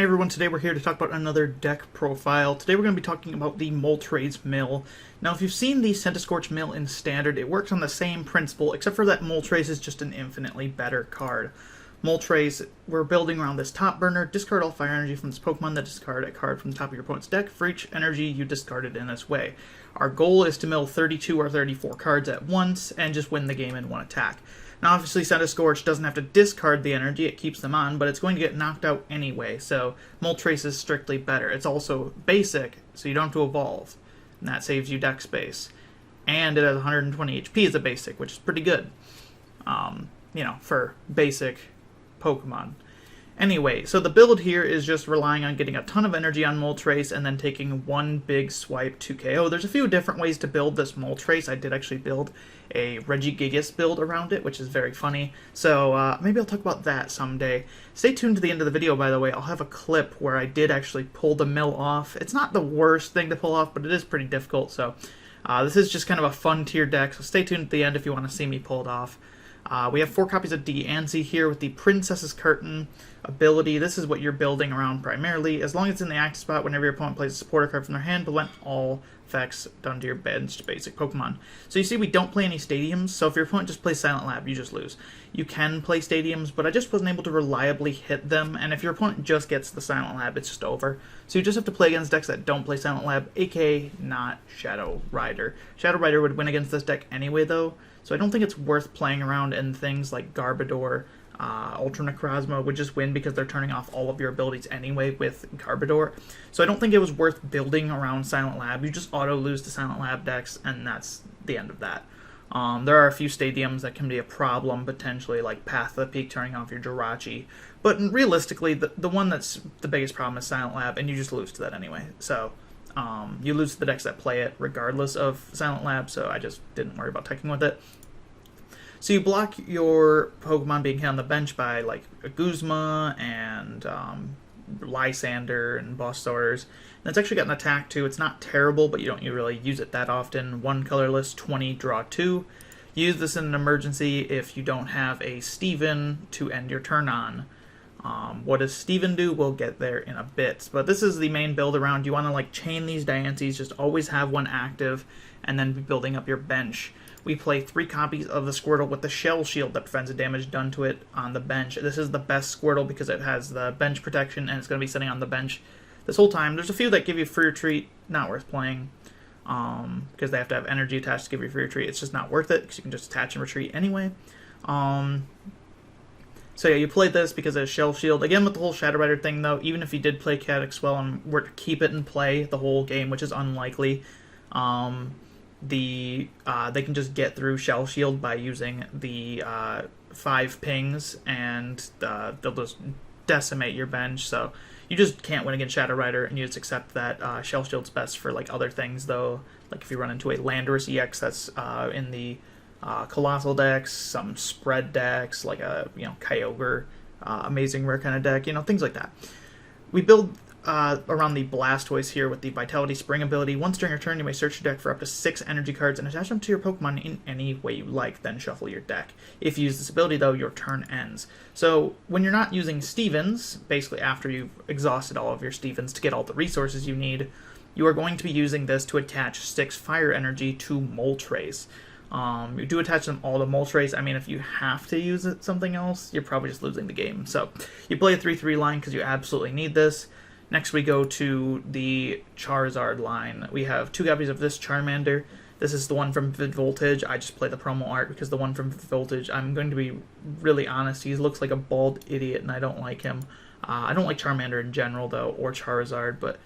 Hey everyone, today we're here to talk about another deck profile. Today we're going to be talking about the Moltres Mill. Now if you've seen the Centiskorch Mill in Standard, it works on the same principle, except for that Moltres is just an infinitely better card. Moltres, we're building around this top burner, discard all fire energy from this Pokemon, then discard a card from the top of your opponent's deck for each energy you discarded in this way. Our goal is to mill 32 or 34 cards at once and just win the game in one attack. Now obviously Centiskorch doesn't have to discard the energy, it keeps them on, but it's going to get knocked out anyway, so Moltres is strictly better. It's also basic, so you don't have to evolve, and that saves you deck space. And it has 120 HP as a basic, which is pretty good, for basic Pokemon. Anyway, so the build here is just relying on getting a ton of energy on Moltres and then taking one big swipe to KO. There's a few different ways to build this Moltres. I did actually build a Regigigas build around it, which is very funny. So maybe I'll talk about that someday. Stay tuned to the end of the video, by the way. I'll have a clip where I did actually pull the mill off. It's not the worst thing to pull off, but it is pretty difficult. So this is just kind of a fun tier deck, so stay tuned at the end if you want to see me pull it off. We have 4 copies of Diancie here with the Princess's Curtain ability. This is what you're building around primarily. As long as it's in the active spot, whenever your opponent plays a supporter card from their hand, prevent all effects done to your benched basic Pokemon. So you see we don't play any stadiums, so if your opponent just plays Silent Lab, you just lose. You can play stadiums, but I just wasn't able to reliably hit them, and if your opponent just gets the Silent Lab, it's just over. So you just have to play against decks that don't play Silent Lab, aka not Shadow Rider. Shadow Rider would win against this deck anyway, though, so I don't think it's worth playing around in things like Garbodor. Ultra Necrozma would just win because they're turning off all of your abilities anyway with Garbodor. So I don't think it was worth building around Silent Lab. You just auto-lose to Silent Lab decks, and that's the end of that. There are a few stadiums that can be a problem, potentially, like Path of the Peak turning off your Jirachi. But realistically, the one that's the biggest problem is Silent Lab, and you just lose to that anyway. So you lose to the decks that play it regardless of Silent Lab, so I just didn't worry about teching with it. So you block your Pokemon being hit on the bench by like a Guzma and Lysander and Bostoers. And it's actually got an attack too. It's not terrible, but you don't really use it that often. 1 colorless, 20, draw 2. Use this in an emergency if you don't have a Steven to end your turn on. What does Steven do? We'll get there in a bit. But this is the main build around. You want to like chain these Diancies, just always have one active, and then be building up your bench. We play 3 copies of the Squirtle with the Shell Shield that prevents the damage done to it on the bench. This is the best Squirtle because it has the bench protection and it's going to be sitting on the bench this whole time. There's a few that give you free retreat, not worth playing because they have to have energy attached to give you free retreat. It's just not worth it because you can just attach and retreat anyway. So yeah, you played this because of Shell Shield. Again, with the whole Shadow Rider thing though, even if you did play Cadix well and were to keep it in play the whole game, which is unlikely, they can just get through Shell Shield by using the 5 pings, and they'll just decimate your bench. So you just can't win against Shadow Rider, and you just accept that Shell Shield's best for like other things though. Like if you run into a Landorus EX that's in the Colossal decks, some spread decks like a Kyogre, amazing rare kind of deck, things like that. We build around the Blastoise here with the Vitality Spring ability. Once during your turn, you may search your deck for up to 6 energy cards and attach them to your Pokemon in any way you like, then shuffle your deck. If you use this ability, though, your turn ends. So when you're not using Stevens, basically after you've exhausted all of your Stevens to get all the resources you need, you are going to be using this to attach 6 fire energy to Moltres. You do attach them all to Moltres. I mean, if you have to use something else, you're probably just losing the game. So you play a 3/3 line because you absolutely need this. Next we go to the Charizard line. We have 2 copies of this Charmander. This is the one from Vid Voltage. I just play the promo art because the one from Vid Voltage, I'm going to be really honest, he looks like a bald idiot and I don't like him. I don't like Charmander in general though, or Charizard, but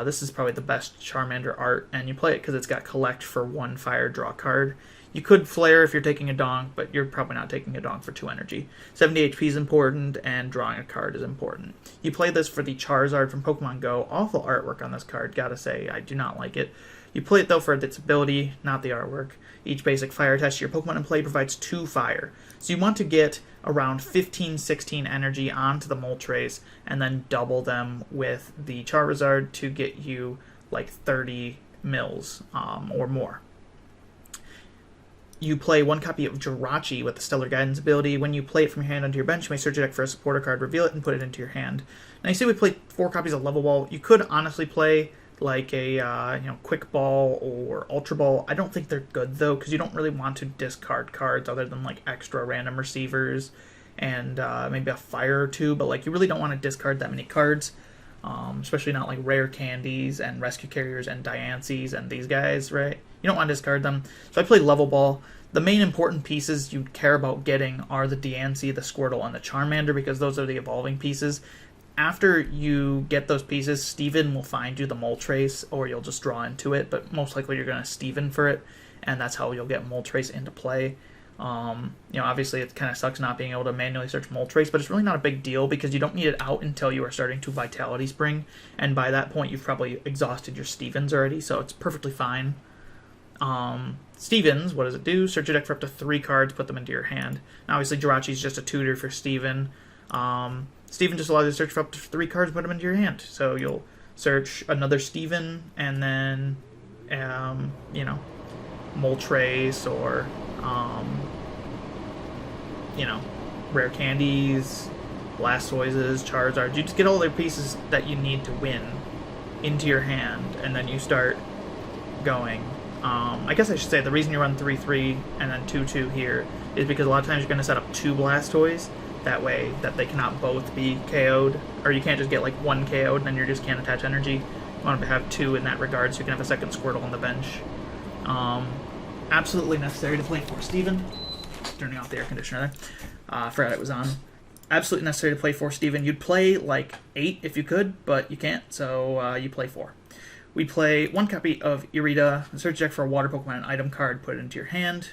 this is probably the best Charmander art, and you play it because it's got collect for 1 fire, draw card. You could flare if you're taking a donk, but you're probably not taking a donk for 2 energy. 70 HP is important, and drawing a card is important. You play this for the Charizard from Pokemon Go. Awful artwork on this card, gotta say. I do not like it. You play it, though, for its ability, not the artwork. Each basic fire attached to your Pokemon in play provides 2 fire. So you want to get around 15-16 energy onto the Moltres, and then double them with the Charizard to get you like 30 mils or more. you play 1 copy of Jirachi with the Stellar Guidance ability. When you play it from your hand onto your bench, you may search your deck for a supporter card, reveal it, and put it into your hand. Now you see we played 4 copies of Level Ball. You could honestly play like a Quick Ball or Ultra Ball. I don't think they're good though, because you don't really want to discard cards other than like extra random receivers and maybe a fire or two, but like you really don't want to discard that many cards, especially not like Rare Candies and Rescue Carriers and Diancias and these guys, right? You don't want to discard them. So I played Level Ball. The main important pieces you care about getting are the Diancie, the Squirtle, and the Charmander, because those are the evolving pieces. After you get those pieces, Steven will find you the Moltres, or you'll just draw into it, but most likely you're going to Steven for it, and that's how you'll get Moltres into play. Obviously it kind of sucks not being able to manually search Moltres, but it's really not a big deal because you don't need it out until you are starting to Vitality Spring, and by that point you've probably exhausted your Stevens already, so it's perfectly fine. Stevens, what does it do? Search your deck for up to 3 cards, put them into your hand. Now, obviously, Jirachi is just a tutor for Steven. Steven just allows you to search for up to 3 cards, put them into your hand. So you'll search another Steven, and then, Moltres or, Rare Candies, Blastoises, Charizard. You just get all the pieces that you need to win into your hand, and then you start going. I guess I should say the reason you run 3-3 and then 2-2 here is because a lot of times you're going to set up 2 Blastoise. That way that they cannot both be KO'd. Or you can't just get like 1 KO'd and then you just can't attach energy. You want to have 2 in that regard so you can have a second Squirtle on the bench. Absolutely necessary to play for Steven. Turning off the air conditioner there. Forgot it was on. Absolutely necessary to play for Steven. You'd play like 8 if you could, but you can't, so you play 4. We play 1 copy of Irida, search deck for a water Pokemon and item card, put it into your hand.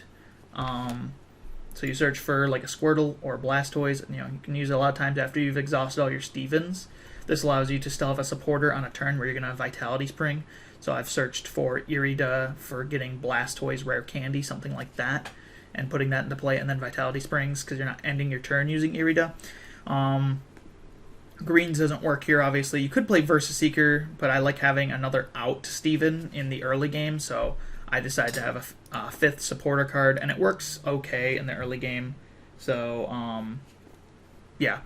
So you search for like a Squirtle or a Blastoise. You can use it a lot of times after you've exhausted all your Stevens. This allows you to still have a supporter on a turn where you're going to have Vitality Spring. So I've searched for Irida for getting Blastoise, Rare Candy, something like that, and putting that into play, and then Vitality Springs because you're not ending your turn using Irida. Greens doesn't work here, obviously. You could play Versus Seeker, but I like having another out to Steven in the early game, so I decided to have a 5th supporter card, and it works okay in the early game. So, yeah.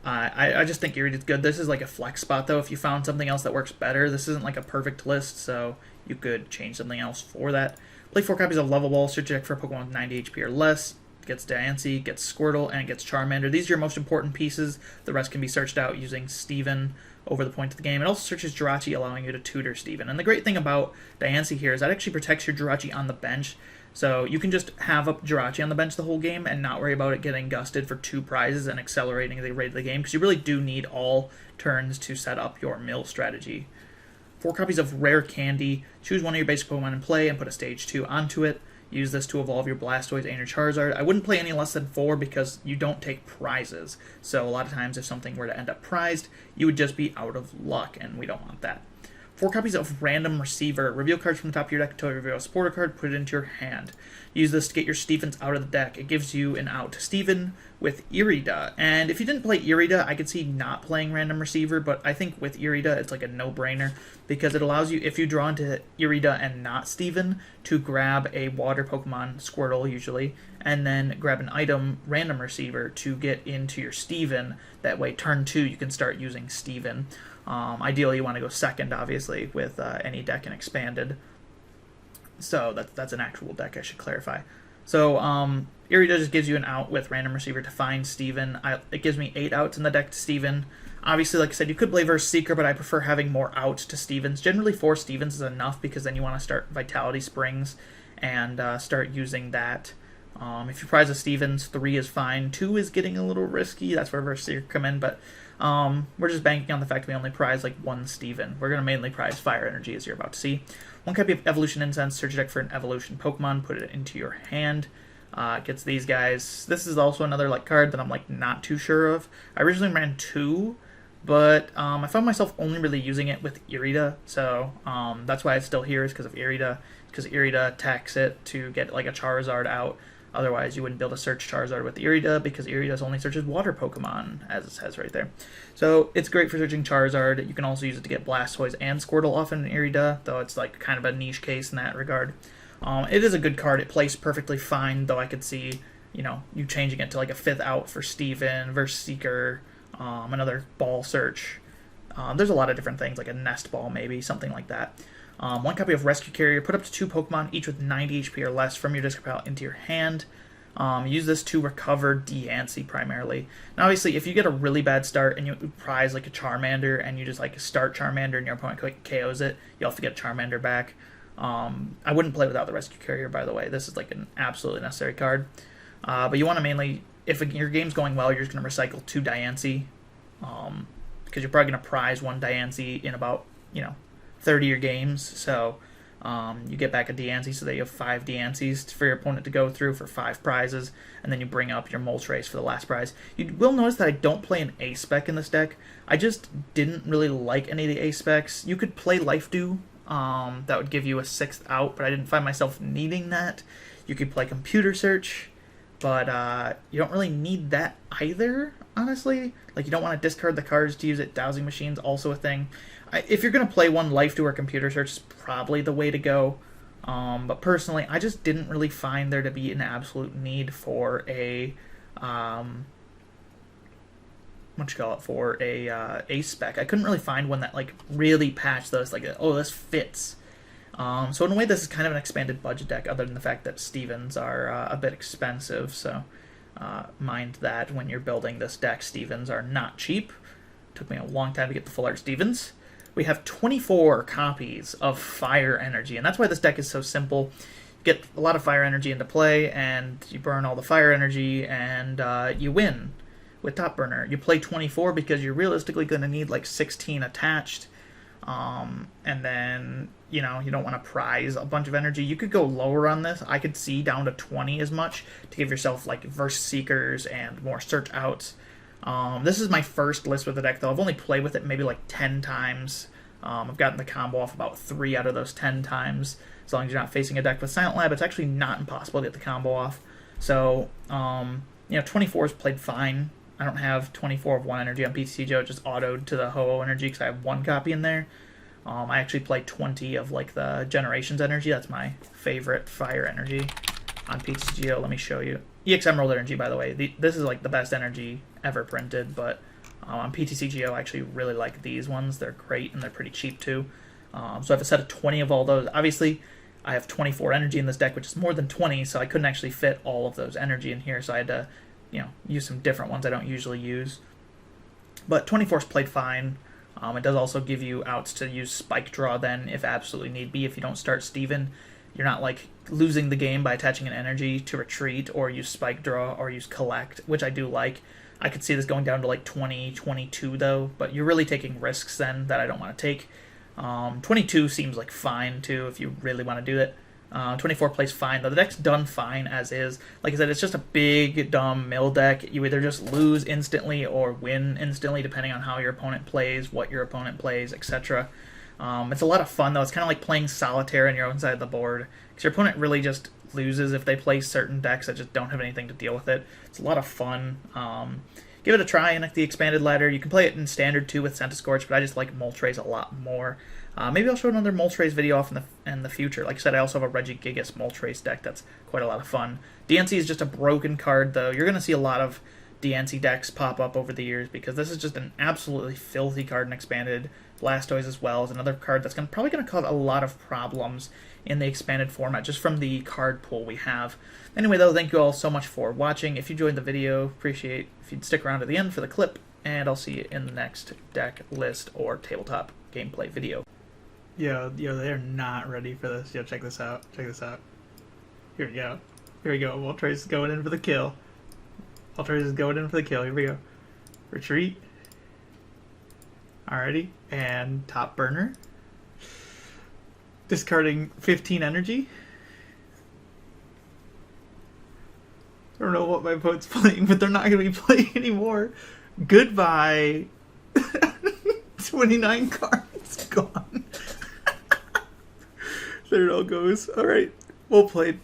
I just think Irida's good. This is like a flex spot, though. If you found something else that works better, this isn't like a perfect list, so you could change something else for that. Play 4 copies of Level Ball, search deck for a Pokemon with 90 HP or less. Gets Diancie, gets Squirtle, and it gets Charmander. These are your most important pieces. The rest can be searched out using Steven over the point of the game. It also searches Jirachi, allowing you to tutor Steven. And the great thing about Diancie here is that actually protects your Jirachi on the bench. So you can just have up Jirachi on the bench the whole game and not worry about it getting gusted for 2 prizes and accelerating the rate of the game, because you really do need all turns to set up your mill strategy. 4 copies of Rare Candy. Choose one of your basic Pokemon in play and put a Stage 2 onto it. Use this to evolve your Blastoise and your Charizard. I wouldn't play any less than 4 because you don't take prizes. So a lot of times if something were to end up prized, you would just be out of luck, and we don't want that. 4 copies of Random Receiver. Reveal cards from the top of your deck until you reveal a supporter card, put it into your hand. Use this to get your Stevens out of the deck. It gives you an out to Steven with Irida. And if you didn't play Irida, I could see not playing Random Receiver, but I think with Irida, it's like a no-brainer because it allows you, if you draw into Irida and not Steven, to grab a water Pokemon, Squirtle usually, and then grab an item, Random Receiver, to get into your Steven. That way, turn 2, you can start using Steven. Ideally, you want to go second, obviously, with any deck in Expanded. So that's an actual deck, I should clarify. So Irida just gives you an out with Random Receiver to find Steven. It gives me 8 outs in the deck to Steven. Obviously, like I said, you could play Versus Seeker, but I prefer having more outs to Stevens. Generally, 4 Stevens is enough because then you want to start Vitality Springs and start using that. If you prize a Stevens, 3 is fine. 2 is getting a little risky. That's where Versus Seeker come in, but we're just banking on the fact we only prize like 1 Steven. We're going to mainly prize Fire Energy, as you're about to see. 1 copy of Evolution Incense, search your deck for an Evolution Pokemon, put it into your hand. Gets these guys. This is also another like card that I'm like not too sure of. I originally ran 2, but I found myself only really using it with Irida, so that's why it's still here, is because of Irida, because Irida attacks it to get like a Charizard out. Otherwise, you wouldn't be able to search Charizard with Irida because Irida only searches water Pokemon, as it says right there. So it's great for searching Charizard. You can also use it to get Blastoise and Squirtle off in Irida, though it's like kind of a niche case in that regard. It is a good card. It plays perfectly fine, though I could see, you know, you changing it to like a 5th out for Steven versus Seeker, another ball search. There's a lot of different things, like a nest ball maybe, something like that. 1 copy of Rescue Carrier. Put up to 2 Pokemon, each with 90 HP or less, from your discard pile into your hand. Use this to recover Diancie primarily. Now, obviously, if you get a really bad start and you prize like a Charmander and you just like start Charmander and your opponent KOs it, you have to get Charmander back. I wouldn't play without the Rescue Carrier, by the way. This is like an absolutely necessary card. But you want to mainly, if your game's going well, you're just going to recycle 2 Diancie. Because you're probably going to prize 1 Diancie in about, 30 of your games. So you get back a Diancie so that you have 5 Diancies for your opponent to go through for 5 prizes. And then you bring up your Moltres for the last prize. You will notice that I don't play an A-Spec in this deck. I just didn't really like any of the A-Specs. You could play Life Dew. That would give you a 6th out, but I didn't find myself needing that. You could play Computer Search, but you don't really need that either, honestly. Like, you don't want to discard the cards to use it. Dowsing Machine's also a thing. If you're going to play one, Life Dew or Computer Search is probably the way to go. But personally, I just didn't really find there to be an absolute need for a A-Spec. I couldn't really find one that like really patched those, like, oh, this fits. So in a way, this is kind of an expanded budget deck, other than the fact that Stevens are a bit expensive. So mind that when you're building this deck, Stevens are not cheap. Took me a long time to get the full art Stevens. We have 24 copies of Fire Energy, and that's why this deck is so simple. You get a lot of Fire Energy into play, and you burn all the Fire Energy, and you win with Top Burner. You play 24 because you're realistically going to need like 16 attached, and then, you don't want to prize a bunch of energy. You could go lower on this. I could see down to 20 as much to give yourself like Verse Seekers and more Search Outs. This is my first list with the deck, though. I've only played with it maybe like 10 times. I've gotten the combo off about 3 out of those 10 times. As long as you're not facing a deck with Silent Lab, it's actually not impossible to get the combo off. So, 24 is played fine. I don't have 24 of 1 energy on PTCGO. It just autoed to the Ho-Oh energy because I have 1 copy in there. I actually play 20 of like the Generations energy. That's my favorite Fire energy on PTCGO. Let me show you. EX Emerald energy, by the way. This is like the best energy ever printed, but on PTCGO I actually really like these ones. They're great and they're pretty cheap too. So I have a set of 20 of all those. Obviously, I have 24 energy in this deck, which is more than 20, so I couldn't actually fit all of those energy in here, so I had to, use some different ones I don't usually use. But 24 is played fine. It does also give you outs to use Spike Draw then, if absolutely need be. If you don't start Steven, you're not like losing the game by attaching an energy to retreat or use Spike Draw or use Collect, which I do like. I could see this going down to like 20, 22 though, but you're really taking risks then that I don't want to take. 22 seems like fine too if you really want to do it. 24 plays fine, though the deck's done fine as is. Like I said, it's just a big, dumb mill deck. You either just lose instantly or win instantly, depending on how your opponent plays, what your opponent plays, etc. It's a lot of fun, though. It's kind of like playing solitaire on your own side of the board, because your opponent really just loses if they play certain decks that just don't have anything to deal with it. It's a lot of fun. Give it a try in the expanded ladder. You can play it in standard too with Centiskorch, but I just like Moltres a lot more. Maybe I'll show another Moltres video off in the future. Like I said, I also have a Regigigas Moltres deck that's quite a lot of fun. Diancie is just a broken card, though. You're going to see a lot of Diancie decks pop up over the years because this is just an absolutely filthy card in expanded. Blastoise as well is another card that's probably going to cause a lot of problems in the expanded format just from the card pool we have. Anyway, though, thank you all so much for watching. If you enjoyed the video, appreciate if you'd stick around to the end for the clip, and I'll see you in the next deck list or tabletop gameplay video. Yo, they're not ready for this. Yo, check this out. Check this out. Here we go. Here we go. Moltres is going in for the kill. Moltres is going in for the kill. Here we go. Retreat. Alrighty. And Top Burner. Discarding 15 energy. I don't know what my opponent's playing, but they're not going to be playing anymore. Goodbye. 29 cards gone. There it all goes. Alright. Well played.